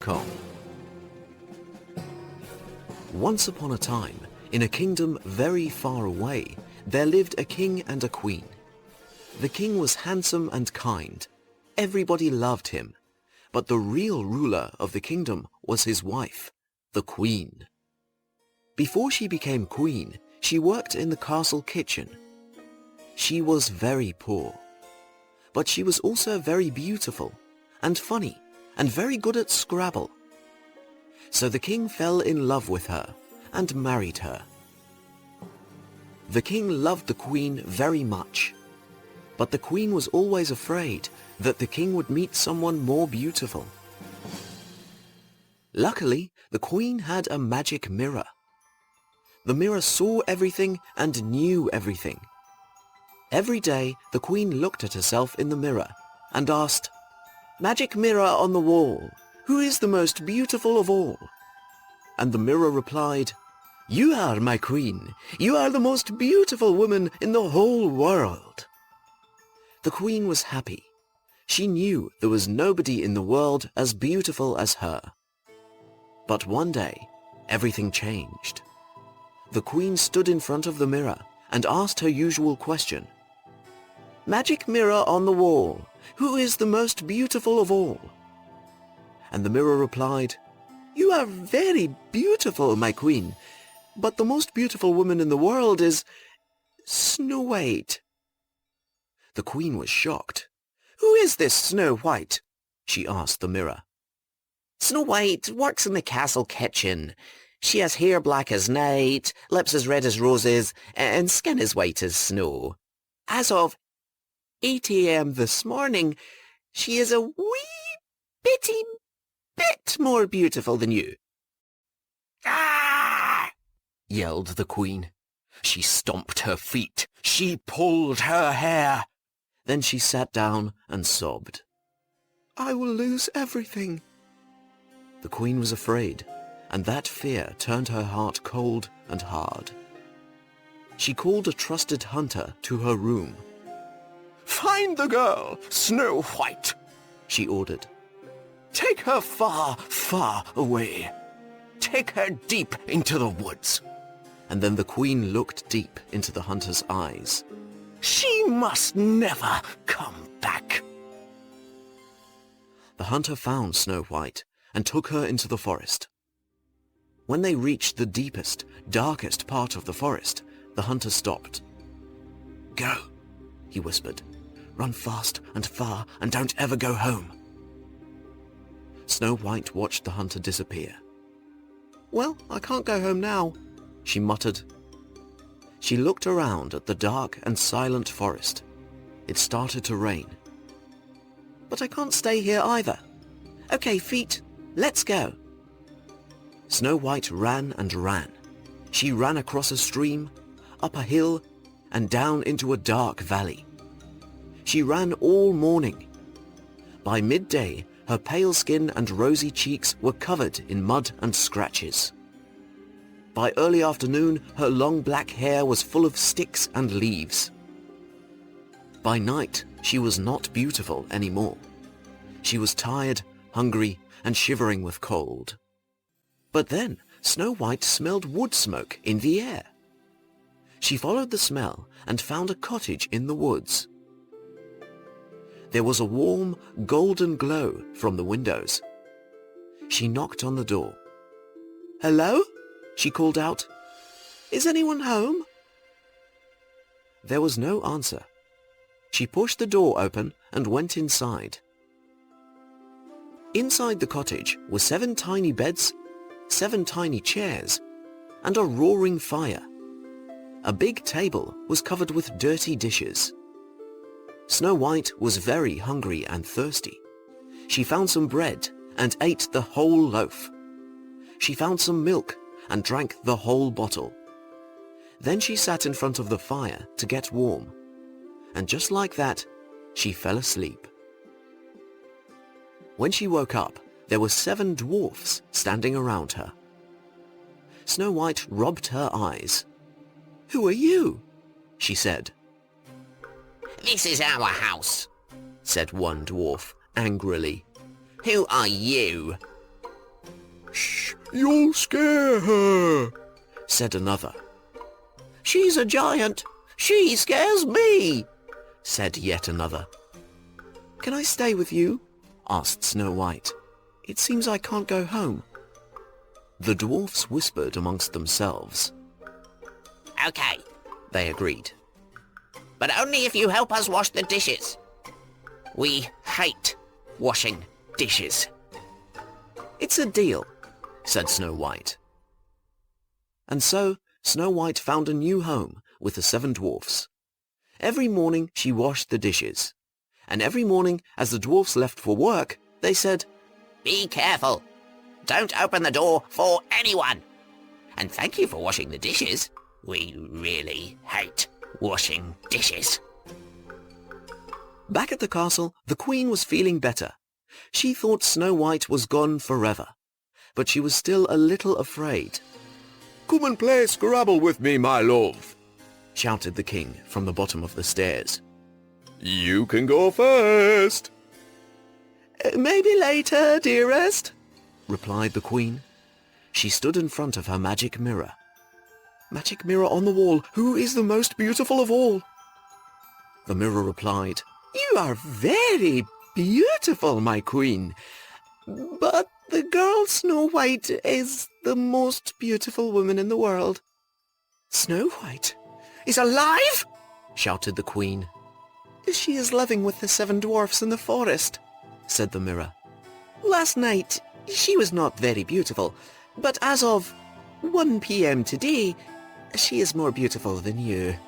Com. Once upon a time, in a kingdom very far away, there lived a king and a queen. The king was handsome and kind. Everybody loved him. But the real ruler of the kingdom was his wife, the queen. Before she became queen, she worked in the castle kitchen. She was very poor. But she was also very beautiful and funny and very good at Scrabble. So the king fell in love with her and married her. The king loved the queen very much, but the queen was always afraid that the king would meet someone more beautiful. Luckily, the queen had a magic mirror. The mirror saw everything and knew everything. Every day, the queen looked at herself in the mirror and asked, "Magic mirror on the wall, who is the most beautiful of all?" And the mirror replied, "You are my queen. You are the most beautiful woman in the whole world." The queen was happy. She knew there was nobody in the world as beautiful as her. But one day, everything changed. The queen stood in front of the mirror and asked her usual question. "Magic mirror on the wall, who is the most beautiful of all?" And the mirror replied, "You are very beautiful, my queen, but the most beautiful woman in the world is Snow White." The queen was shocked. "Who is this Snow White?" she asked the mirror. "Snow White works in the castle kitchen. She has hair black as night, lips as red as roses, and skin as white as snow. As of 8 a.m. this morning, she is a wee bitty bit more beautiful than you." "Ah!" yelled the queen. She stomped her feet. She pulled her hair. Then she sat down and sobbed. "I will lose everything." The queen was afraid, and that fear turned her heart cold and hard. She called a trusted hunter to her room. "Find the girl, Snow White," she ordered. "Take her far, far away. Take her deep into the woods." And then the queen looked deep into the hunter's eyes. "She must never come back." The hunter found Snow White and took her into the forest. When they reached the deepest, darkest part of the forest, the hunter stopped. "Go," he whispered. "Run fast and far and don't ever go home." Snow White watched the hunter disappear. "Well, I can't go home now," she muttered. She looked around at the dark and silent forest. It started to rain. "But I can't stay here either. Okay, feet, let's go." Snow White ran and ran. She ran across a stream, up a hill, and down into a dark valley. She ran all morning. By midday, her pale skin and rosy cheeks were covered in mud and scratches. By early afternoon, her long black hair was full of sticks and leaves. By night, she was not beautiful anymore. She was tired, hungry, and shivering with cold. But then, Snow White smelled wood smoke in the air. She followed the smell and found a cottage in the woods. There was a warm, golden glow from the windows. She knocked on the door. "Hello?" she called out. "Is anyone home?" There was no answer. She pushed the door open and went inside. Inside the cottage were 7 tiny beds, 7 tiny chairs, and a roaring fire. A big table was covered with dirty dishes. Snow White was very hungry and thirsty. She found some bread and ate the whole loaf. She found some milk and drank the whole bottle. Then she sat in front of the fire to get warm. And just like that, she fell asleep. When she woke up, there were 7 dwarfs standing around her. Snow White rubbed her eyes. "Who are you?" she said. "This is our house," said one dwarf angrily. "Who are you?" "You'll scare her," said another. "She's a giant. She scares me," said yet another. "Can I stay with you?" asked Snow White. "It seems I can't go home." The dwarfs whispered amongst themselves. "Okay," they agreed. "but only if you help us wash the dishes. We hate washing dishes." "It's a deal," said Snow White. And so Snow White found a new home with the 7 dwarfs. Every morning she washed the dishes, and every morning as the dwarfs left for work, they said, "Be careful. Don't open the door for anyone. And thank you for washing the dishes. We really hate washing dishes." Back at the castle, the queen was feeling better. She thought Snow White was gone forever, but she was still a little afraid. "Come and play Scrabble with me, my love," shouted the king from the bottom of the stairs. "You can go first." "Maybe later, dearest," replied the queen. She stood in front of her magic mirror. "Magic mirror on the wall, who is the most beautiful of all?" The mirror replied, "You are very beautiful, my queen, but the girl Snow White is the most beautiful woman in the world." "Snow White is alive?" shouted the queen. "She is living with the 7 dwarfs in the forest," said the mirror. "Last night she was not very beautiful, but as of 1 p.m. today, she is more beautiful than you."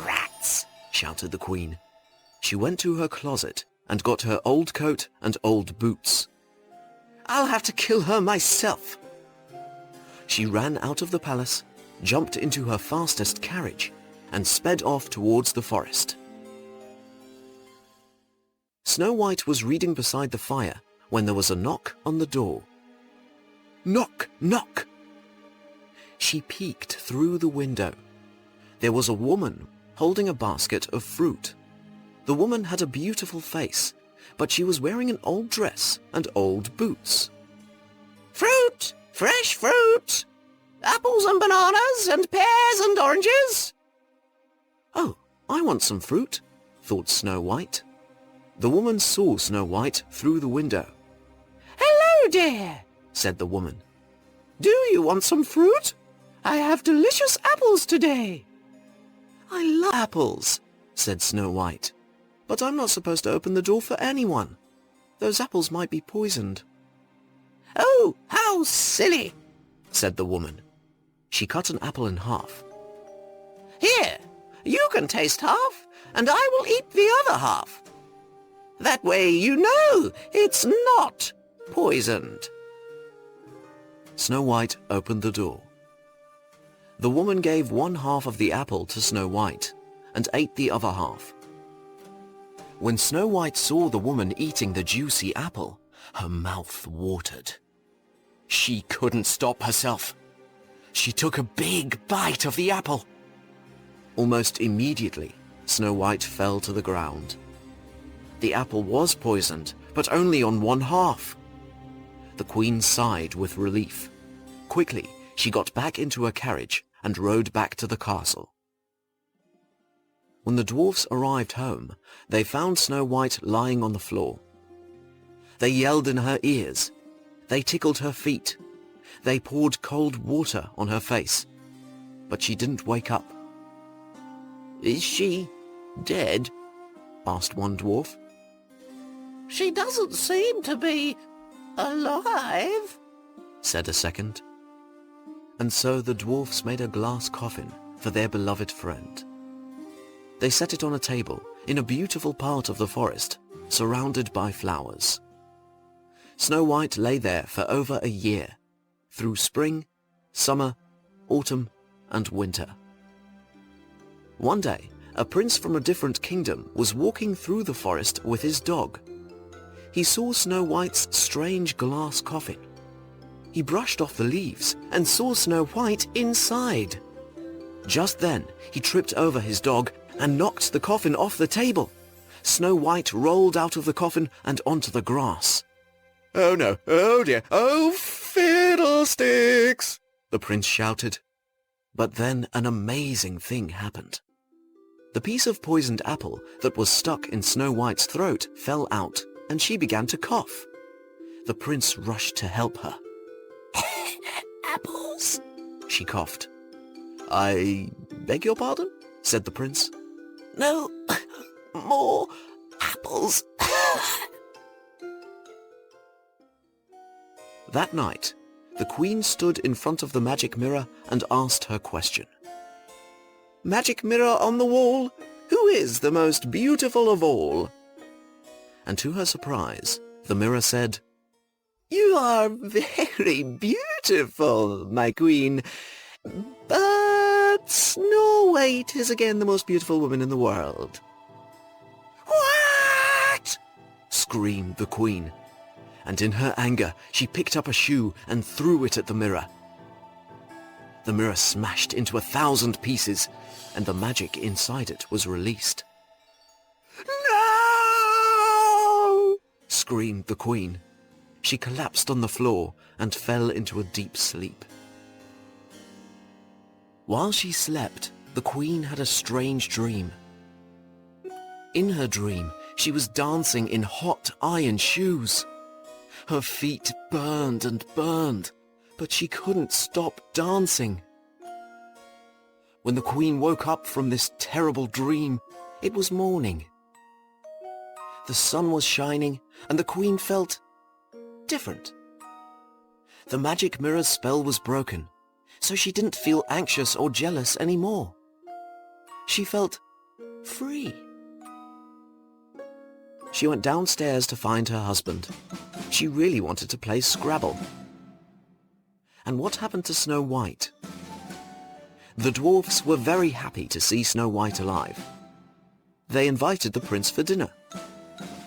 "Rats!" shouted the queen. She went to her closet and got her old coat and old boots. "I'll have to kill her myself." She ran out of the palace, jumped into her fastest carriage, and sped off towards the forest. Snow White was reading beside the fire when there was a knock on the door. "Knock, knock!" She peeked through the window. There was a woman holding a basket of fruit. The woman had a beautiful face, but she was wearing an old dress and old boots. "Fruit! Fresh fruit! Apples and bananas and pears and oranges!" "Oh, I want some fruit," thought Snow White. The woman saw Snow White through the window. "Hello, dear," said the woman. "Do you want some fruit? I have delicious apples today." "I love apples," said Snow White. "But I'm not supposed to open the door for anyone. Those apples might be poisoned." "Oh, how silly," said the woman. She cut an apple in half. "Here, you can taste half, and I will eat the other half. That way you know it's not poisoned." Snow White opened the door. The woman gave 1/2 of the apple to Snow White and ate the other half. When Snow White saw the woman eating the juicy apple, her mouth watered. She couldn't stop herself. She took a big bite of the apple. Almost immediately, Snow White fell to the ground. The apple was poisoned, but only on 1/2. The queen sighed with relief. Quickly, she got back into her carriage and rode back to the castle. When the dwarfs arrived home, they found Snow White lying on the floor. They yelled in her ears. They tickled her feet. They poured cold water on her face. But she didn't wake up. "Is she dead?" asked one dwarf. "She doesn't seem to be alive," said a second. And so the dwarfs made a glass coffin for their beloved friend. They set it on a table in a beautiful part of the forest, surrounded by flowers. Snow White lay there for over a year, through spring, summer, autumn, and winter. One day, a prince from a different kingdom was walking through the forest with his dog. He saw Snow White's strange glass coffin. He brushed off the leaves and saw Snow White inside. Just then, he tripped over his dog and knocked the coffin off the table. Snow White rolled out of the coffin and onto the grass. "Oh no, oh dear, oh fear "Fiddlesticks!" the prince shouted. But then an amazing thing happened. The piece of poisoned apple that was stuck in Snow White's throat fell out, and she began to cough. The prince rushed to help her. Apples? She coughed. "I beg your pardon?" said the prince. No, more apples. That night, the queen stood in front of the magic mirror and asked her question. "Magic mirror on the wall, who is the most beautiful of all?" And to her surprise, the mirror said, "You are very beautiful, my queen, but Snow White is again the most beautiful woman in the world." What? Screamed the queen, and in her anger she picked up a shoe and threw it at the mirror. The mirror smashed into 1,000 pieces, and the magic inside it was released. No! Screamed the queen. She collapsed on the floor and fell into a deep sleep. While she slept, the queen had a strange dream. In her dream, she was dancing in hot iron shoes. Her feet burned and burned, but she couldn't stop dancing. When the queen woke up from this terrible dream, it was morning. The sun was shining, and the queen felt different. The magic mirror's spell was broken, so she didn't feel anxious or jealous anymore. She felt free. She went downstairs to find her husband. She really wanted to play Scrabble. And what happened to Snow White? The dwarfs were very happy to see Snow White alive. They invited the prince for dinner.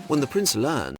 When the prince learned